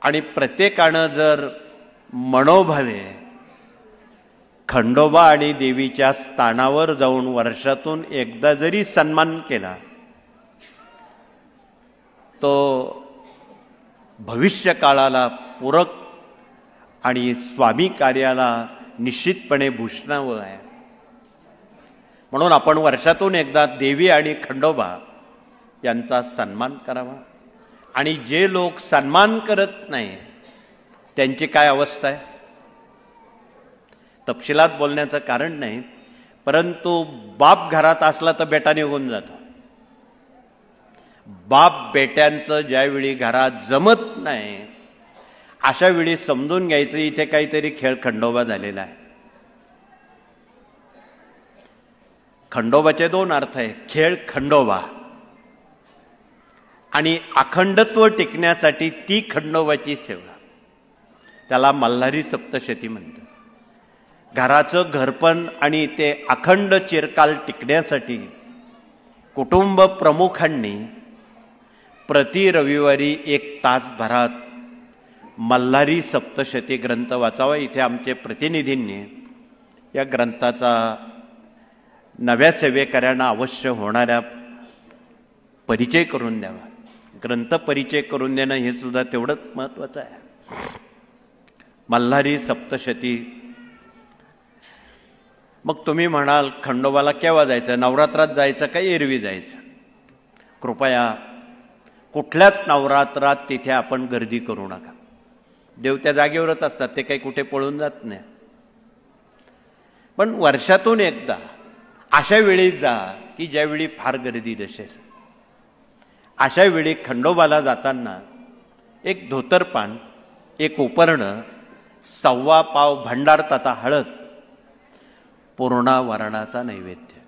आणि प्रत्येकानं जर मनोभावे खंडोबा आणि देवीच्या स्थानावर जाऊन वर्षातून एकदा जरी सन्मान केला तो भविष्य काळाला पूरक आणि स्वामी कार्याला निश्चितपणे भूषणावं आहे. म्हणून आपण वर्षातून एकदा देवी आणि खंडोबा यांचा सन्मान करावा. आणि जे लोक सन्मान करत नाही त्यांची काय अवस्था आहे तपशिलात बोलण्याचं कारण नाही, परंतु बाप घरात असला तर बेटा निघून जातो. बाप बेट्यांचं ज्यावेळी घरात जमत नाही अशा वेळी समजून घ्यायचं इथे काहीतरी खेळ खंडोबा झालेला आहे. खंडोबाचे दोन अर्थ आहे, खेळ खंडोबा आणि अखंडत्व टिकण्यासाठी ती खंडोबाची सेवा, त्याला मल्हारी सप्तशती म्हणतात. घराचं घरपण आणि ते अखंड चिरकाल टिकण्यासाठी कुटुंब प्रमुखांनी प्रति रविवारी 1 तासभरात मल्हारी सप्तशती ग्रंथ वाचावा. इथे आमचे प्रतिनिधींनी या ग्रंथाचा नव्या सेवेकऱ्यांना अवश्य होणाऱ्या परिचय करून द्यावा. ग्रंथ परिचय करून देणं हे सुद्धा तेवढंच महत्वाचं आहे. मल्हारी सप्तशती. मग तुम्ही म्हणाल खंडोबाला केव्हा जायचं, नवरात्रात जायचं का एरवी जायचं? कृपया कुठल्याच नवरात्रात तिथे आपण गर्दी करू नका. देव त्या जागेवरच असतात, ते काही कुठे पळून जात नाही. पण वर्षातून एकदा अशा वेळी जा की ज्यावेळी फार गर्दी नसेल. अशा वेळी खंडोबाला जाताना एक धोतरपान, एक उपरणं, 1.25 पाव भंडार तथा हळद, पूर्णावरणाचा नैवेद्य,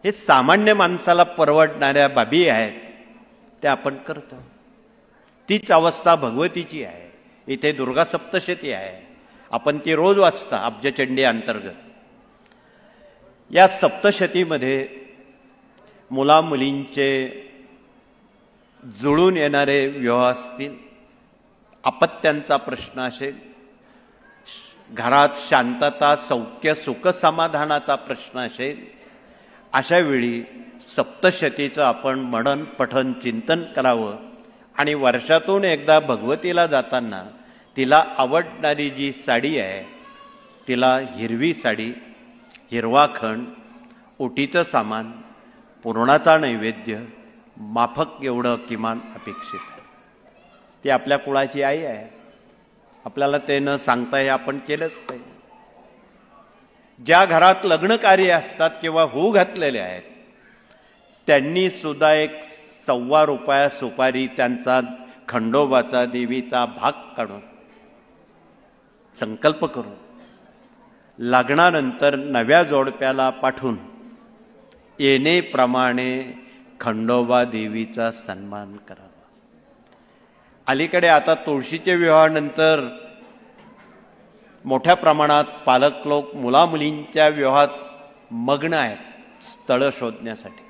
हे सामान्य माणसाला परवडणाऱ्या बाबी आहेत त्या आपण करतो. तीच अवस्था भगवतीची आहे. इथे दुर्गा सप्तशती आहे, आपण ती रोज वाचता अब्जचंडी अंतर्गत. या सप्तशतीमध्ये मुला मुलींचे जुळून येणारे विवाह असतील, अपत्यांचा प्रश्न असेल, घरात शांतता सौख्य सुख समाधानाचा प्रश्न असेल, अशा वेळी सप्तशतीचं आपण मनन पठन चिंतन करावं. आणि वर्षातून एकदा भगवतीला जाताना तिला आवडणारी जी साडी आहे तिला हिरवी साडी, हिरवा खण, ओटीचं सामान, पुरणाचा नैवेद्य, माफक एवढं किमान अपेक्षित आहे. ती आपल्या कुळाची आई आहे, आपल्याला ते न सांगता हे आपण केलंच पाहिजे. ज्या घरात लग्न कार्य असतात किंवा होऊ घातलेले आहेत त्यांनी सुद्धा 1.25 रुपया सुपारी त्यांचा खंडोबाचा देवीचा भाग काढून संकल्प करून लग्नानंतर नव्या जोडप्याला पाठवून येणेप्रमाणे खंडोबा देवीचा सन्मान करावा. अलीकडे आता तुळशीचे विवाहानंतर मोठ्या प्रमाणात पालक लोक मुलामुलींच्या विवाहात मग्न आहेत स्थळ शोधण्यासाठी.